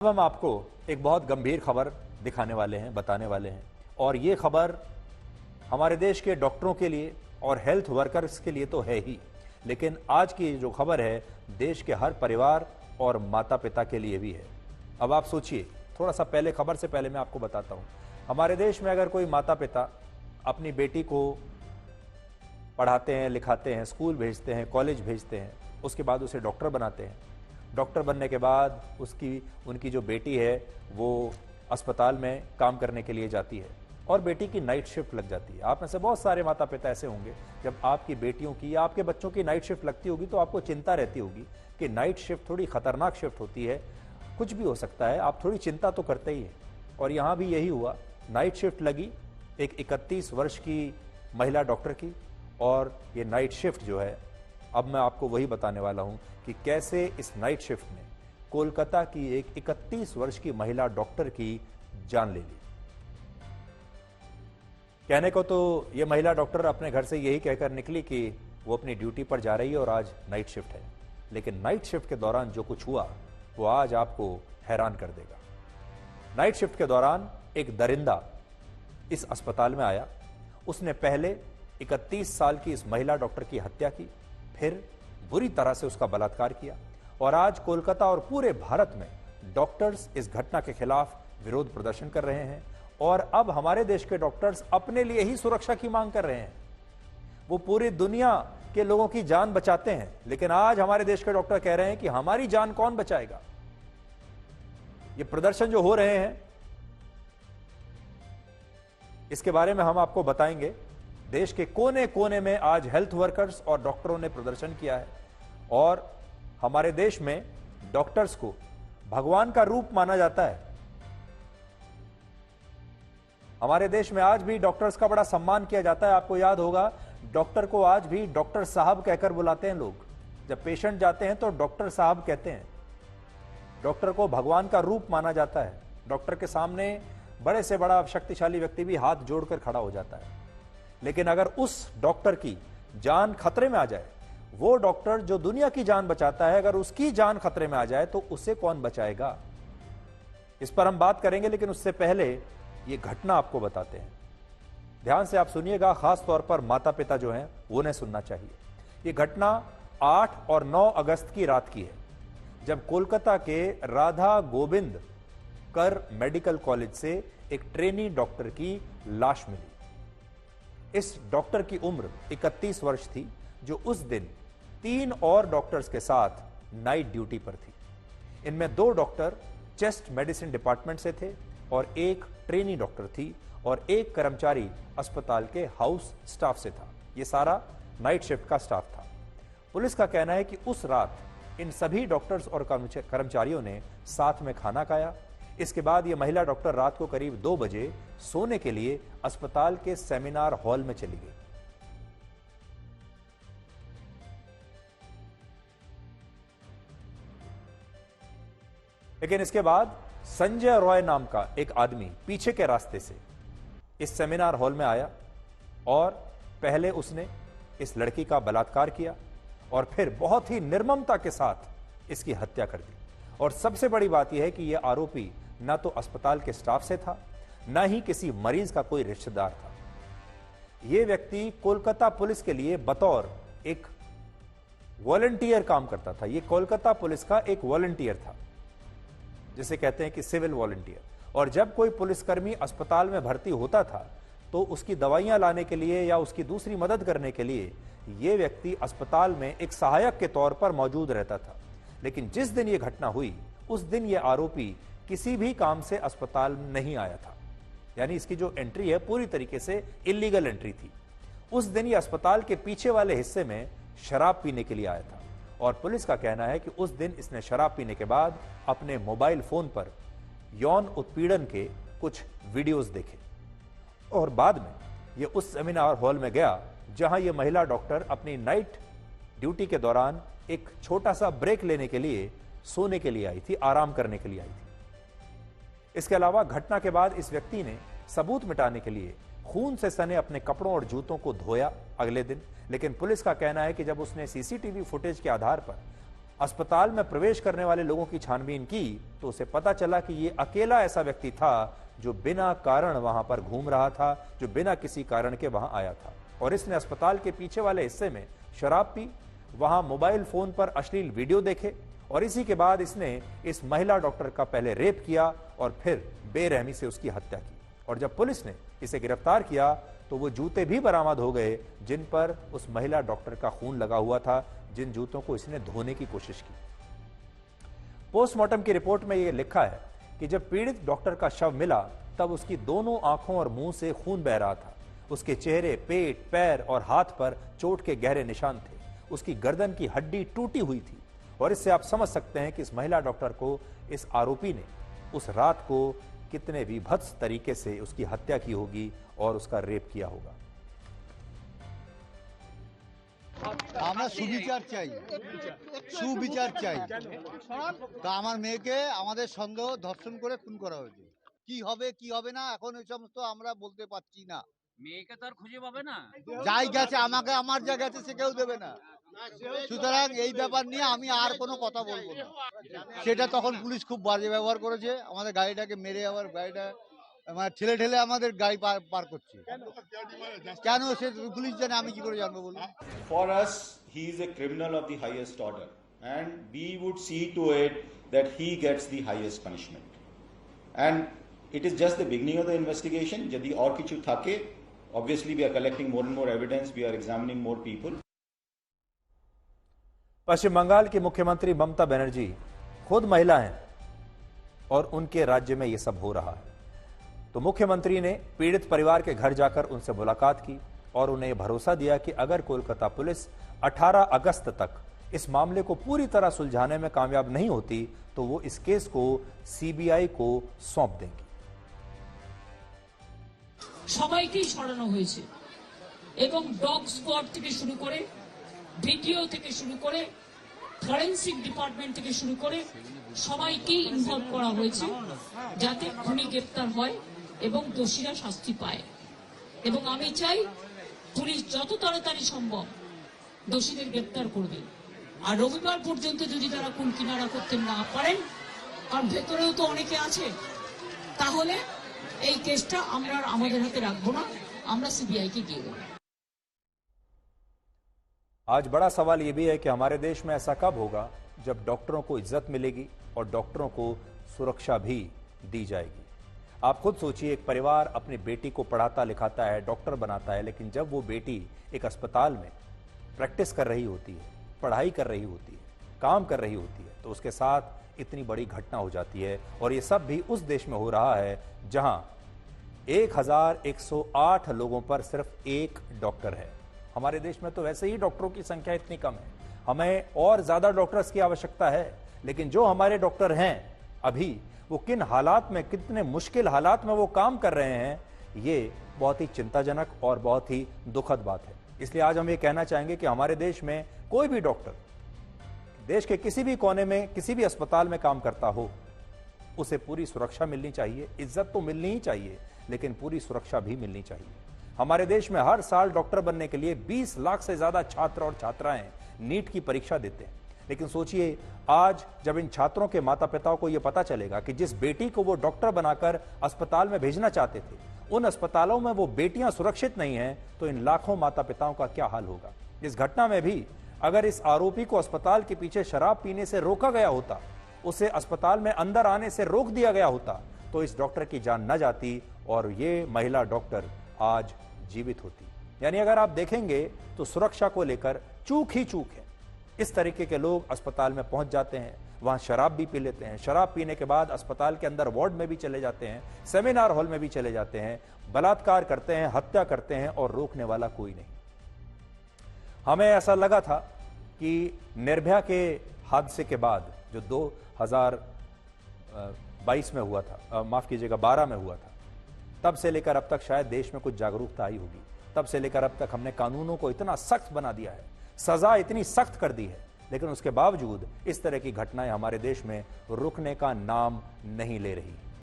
अब हम आपको एक बहुत गंभीर खबर दिखाने वाले हैं, बताने वाले हैं। और ये खबर हमारे देश के डॉक्टरों के लिए और हेल्थ वर्कर्स के लिए तो है ही, लेकिन आज की जो खबर है देश के हर परिवार और माता पिता के लिए भी है। अब आप सोचिए, थोड़ा सा पहले, खबर से पहले मैं आपको बताता हूं। हमारे देश में अगर कोई माता पिता अपनी बेटी को पढ़ाते हैं, लिखाते हैं, स्कूल भेजते हैं, कॉलेज भेजते हैं, उसके बाद उसे डॉक्टर बनाते हैं। डॉक्टर बनने के बाद उनकी जो बेटी है वो अस्पताल में काम करने के लिए जाती है और बेटी की नाइट शिफ्ट लग जाती है। आप में से बहुत सारे माता पिता ऐसे होंगे, जब आपकी बेटियों की या आपके बच्चों की नाइट शिफ्ट लगती होगी तो आपको चिंता रहती होगी कि नाइट शिफ्ट थोड़ी खतरनाक शिफ्ट होती है, कुछ भी हो सकता है, आप थोड़ी चिंता तो करते ही हैं। और यहाँ भी यही हुआ, नाइट शिफ्ट लगी एक 31 वर्ष की महिला डॉक्टर की। और ये नाइट शिफ्ट जो है, अब मैं आपको वही बताने वाला हूं कि कैसे इस नाइट शिफ्ट ने कोलकाता की एक 31 वर्ष की महिला डॉक्टर की जान ले ली। कहने को तो ये महिला डॉक्टर अपने घर से यही कहकर निकली कि वो अपनी ड्यूटी पर जा रही है और आज नाइट शिफ्ट है, लेकिन नाइट शिफ्ट के दौरान जो कुछ हुआ वो आज आपको हैरान कर देगा। नाइट शिफ्ट के दौरान एक दरिंदा इस अस्पताल में आया। उसने पहले 31 साल की इस महिला डॉक्टर की हत्या की, फिर बुरी तरह से उसका बलात्कार किया। और आज कोलकाता और पूरे भारत में डॉक्टर्स इस घटना के खिलाफ विरोध प्रदर्शन कर रहे हैं। और अब हमारे देश के डॉक्टर्स अपने लिए ही सुरक्षा की मांग कर रहे हैं। वो पूरी दुनिया के लोगों की जान बचाते हैं, लेकिन आज हमारे देश के डॉक्टर कह रहे हैं कि हमारी जान कौन बचाएगा। ये प्रदर्शन जो हो रहे हैं इसके बारे में हम आपको बताएंगे। देश के कोने कोने में आज हेल्थ वर्कर्स और डॉक्टरों ने प्रदर्शन किया है। और हमारे देश में डॉक्टर्स को भगवान का रूप माना जाता है। हमारे देश में आज भी डॉक्टर्स का बड़ा सम्मान किया जाता है। आपको याद होगा, डॉक्टर को आज भी डॉक्टर साहब कहकर बुलाते हैं लोग। जब पेशेंट जाते हैं तो डॉक्टर साहब कहते हैं। डॉक्टर को भगवान का रूप माना जाता है। डॉक्टर के सामने बड़े से बड़ा शक्तिशाली व्यक्ति भी हाथ जोड़कर खड़ा हो जाता है। लेकिन अगर उस डॉक्टर की जान खतरे में आ जाए, वो डॉक्टर जो दुनिया की जान बचाता है, अगर उसकी जान खतरे में आ जाए तो उसे कौन बचाएगा? इस पर हम बात करेंगे, लेकिन उससे पहले ये घटना आपको बताते हैं। ध्यान से आप सुनिएगा, खास तौर पर माता पिता जो हैं उन्हें सुनना चाहिए। ये घटना 8 और 9 अगस्त की रात की है, जब कोलकाता के राधा गोविंद कर मेडिकल कॉलेज से एक ट्रेनी डॉक्टर की लाश मिली। इस डॉक्टर की उम्र 31 वर्ष थी, जो उस दिन 3 और डॉक्टर्स के साथ नाइट ड्यूटी पर थी। इनमें 2 डॉक्टर चेस्ट मेडिसिन डिपार्टमेंट से थे और एक ट्रेनी डॉक्टर थी और एक कर्मचारी अस्पताल के हाउस स्टाफ से था। यह सारा नाइट शिफ्ट का स्टाफ था। पुलिस का कहना है कि उस रात इन सभी डॉक्टर्स और कर्मचारियों ने साथ में खाना खाया। इसके बाद यह महिला डॉक्टर रात को करीब 2 बजे सोने के लिए अस्पताल के सेमिनार हॉल में चली गई। लेकिन इसके बाद संजय रॉय नाम का एक आदमी पीछे के रास्ते से इस सेमिनार हॉल में आया और पहले उसने इस लड़की का बलात्कार किया और फिर बहुत ही निर्ममता के साथ इसकी हत्या कर दी। और सबसे बड़ी बात यह है कि यह आरोपी ना तो अस्पताल के स्टाफ से था, ना ही किसी मरीज का कोई रिश्तेदार था। यह व्यक्ति कोलकाता पुलिस के लिए बतौर एक वॉलंटियर काम करता था। यह कोलकाता पुलिस का एक वॉलंटियर था, जिसे कहते हैं कि सिविल वॉलंटियर। और जब कोई पुलिसकर्मी अस्पताल में भर्ती होता था तो उसकी दवाइयां लाने के लिए या उसकी दूसरी मदद करने के लिए यह व्यक्ति अस्पताल में एक सहायक के तौर पर मौजूद रहता था। लेकिन जिस दिन यह घटना हुई, उस दिन यह आरोपी किसी भी काम से अस्पताल में नहीं आया था। यानी इसकी जो एंट्री है पूरी तरीके से इलीगल एंट्री थी। उस दिन ये अस्पताल के पीछे वाले हिस्से में शराब पीने के लिए आया था। और पुलिस का कहना है कि उस दिन इसने शराब पीने के बाद अपने मोबाइल फोन पर यौन उत्पीड़न के कुछ वीडियोस देखे और बाद में ये उस सेमिनार हॉल में गया जहां ये महिला डॉक्टर अपनी नाइट ड्यूटी के दौरान एक छोटा सा ब्रेक लेने के लिए सोने के लिए आई थी, आराम करने के लिए आई थी। इसके अलावा घटना के बाद इस व्यक्ति ने सबूत मिटाने के लिए खून से सने अपने कपड़ों और जूतों को धोया अगले दिन। लेकिन पुलिस का कहना है कि जब उसने सीसीटीवी फुटेज के आधार पर अस्पताल में प्रवेश करने वाले लोगों की छानबीन की तो उसे पता चला कि ये अकेला ऐसा व्यक्ति था जो बिना कारण वहां पर घूम रहा था, जो बिना किसी कारण के वहां आया था। और इसने अस्पताल के पीछे वाले हिस्से में शराब पी, वहां मोबाइल फोन पर अश्लील वीडियो देखे और इसी के बाद इसने इस महिला डॉक्टर का पहले रेप किया और फिर बेरहमी से उसकी हत्या की। और जब पुलिस ने इसे गिरफ्तार किया तो वो जूते भी बरामद हो गए जिन पर उस महिला डॉक्टर का खून लगा हुआ था, जिन जूतों को इसने धोने की कोशिश की। पोस्टमार्टम की रिपोर्ट में यह लिखा है कि जब पीड़ित डॉक्टर का शव मिला तब उसकी दोनों आंखों और मुंह से खून बह रहा था। उसके चेहरे, पेट, पैर और हाथ पर चोट के गहरे निशान थे। उसकी गर्दन की हड्डी टूटी हुई थी और इससे आप समझ सकते हैं कि इस महिला डॉक्टर को इस आरोपी ने उस रात को कितने विभत्स तरीके से उसकी हत्या की होगी और उसका रेप किया होगा। আমরা সুবিচার চাই, সুবিচার চাই। আমার মেয়েকে আমাদের সন্দেহ ধর্ষণ করে খুন করা হয়েছে। কি হবে না এখন এই সমস্ত আমরা বলতে পারছি না। মেয়েকে তো আর খুঁজে পাবে না, যাই গেছে আমাকে আমার যা গেছে সে কেউ দেবে না। সুতরাং এই ব্যাপার নিয়ে আমি আর কোনো কথা বলবো না। সেটা তখন পুলিশ খুব বাজে ব্যবহার করেছে, আমাদের গাড়িটাকে মেরে আবার গাড়িটা মানে ঠেলে ঠেলে আমাদের গাড়ি পার করছে। কেন সে পুলিশ জানে, আমি কি করে জানবো বলুন? For us, he is a criminal of the highest order, and we would see to it that he gets the highest punishment. And it is just the beginning of the investigation. Yadi aur kichu thake, obviously we are collecting more and more evidence, we are examining more people. पश्चिम बंगाल की मुख्यमंत्री ममता बनर्जी खुद महिला हैं और उनके राज्य में यह सब हो रहा है। तो मुख्यमंत्री ने पीड़ित परिवार के घर जाकर उनसे मुलाकात की और उन्हें भरोसा दिया कि अगर कोलकाता पुलिस 18 अगस्त तक इस मामले को पूरी तरह सुलझाने में कामयाब नहीं होती तो वो इस केस को सीबीआई को सौंप देंगी। সবাইকেই সরানো হয়েছে এবং ডগ স্কোয়াড থেকে শুরু করে ভিডিও থেকে শুরু করে ফরেনসিক ডিপার্টমেন্ট থেকে শুরু করে সবাইকেই ইনভলভ করা হয়েছে যাতে খুনি গ্রেফতার হয় এবং দোষীরা শাস্তি পায়। এবং আমি চাই পুলিশ যত তাড়াতাড়ি সম্ভব দোষীদের গ্রেফতার করবে। আর রবিবার পর্যন্ত যদি তারা খুন কিনারা করতে না পারেন, কারণ ভেতরেও তো অনেকে আছে, তাহলে এই কেসটা আমরা আমাদের হাতে রাখবো না, আমরা सीबीआई के দিয়ে দেব। आज बड़ा सवाल यह भी है कि हमारे देश में ऐसा कब होगा जब डॉक्टरों को इज्जत मिलेगी और डॉक्टरों को सुरक्षा भी दी जाएगी। आप खुद सोचिए, एक परिवार अपनी बेटी को पढ़ाता लिखाता है, डॉक्टर बनाता है, लेकिन जब वो बेटी एक अस्पताल में प्रैक्टिस कर रही होती है, पढ़ाई कर रही होती है, काम कर रही होती है, तो उसके साथ इतनी बड़ी घटना हो जाती है। और ये सब भी उस देश में हो रहा है जहां 1108 लोगों पर सिर्फ एक डॉक्टर है। हमारे देश में तो वैसे ही डॉक्टरों की संख्या इतनी कम है, हमें और ज्यादा डॉक्टर्स की आवश्यकता है, लेकिन जो हमारे डॉक्टर हैं अभी वो किन हालात में, कितने मुश्किल हालात में वो काम कर रहे हैं, ये बहुत ही चिंताजनक और बहुत ही दुखद बात है। इसलिए आज हम ये कहना चाहेंगे कि हमारे देश में कोई भी डॉक्टर देश के किसी भी कोने में किसी भी अस्पताल में काम करता हो, उसे पूरी सुरक्षा मिलनी चाहिए, इज्जत तो मिलनी ही चाहिए, लेकिन पूरी सुरक्षा भी मिलनी चाहिए। हमारे देश में हर साल डॉक्टर बनने के लिए 20 लाख से ज्यादा छात्र और छात्राएं नीट की परीक्षा देते हैं। लेकिन सोचिए, आज जब इन छात्रों के माता पिताओं को यह पता चलेगा कि जिस बेटी को वो डॉक्टर बनाकर अस्पताल में भेजना चाहते थे, उन अस्पतालों में वो बेटियां सुरक्षित नहीं हैं, तो इन लाखों माता पिताओं का क्या हाल होगा। इस घटना में भी अगर इस आरोपी को अस्पताल के पीछे शराब पीने से रोका गया होता, उसे अस्पताल में अंदर आने से रोक दिया गया होता, तो इस डॉक्टर की जान न जाती और ये महिला डॉक्टर आज जीवित होती। यानी अगर आप देखेंगे तो सुरक्षा को लेकर चूक ही चूक है। इस तरीके के लोग अस्पताल में पहुंच जाते हैं, वहां शराब भी पी लेते हैं, शराब पीने के बाद अस्पताल के अंदर वार्ड में भी चले जाते हैं, सेमिनार हॉल में भी चले जाते हैं, बलात्कार करते हैं, हत्या करते हैं और रोकने वाला कोई नहीं। हमें ऐसा लगा था कि निर्भया के हादसे के बाद जो 2022 में हुआ था, माफ कीजिएगा 12 में हुआ था, तब से लेकर अब तक शायद देश में कुछ जागरूकता आई होगी। तब से लेकर अब तक हमने कानूनों को इतना सख्त बना दिया है, सजा इतनी सख्त कर दी है, लेकिन उसके बावजूद इस तरह की घटनाएं हमारे देश में रुकने का नाम नहीं ले रही।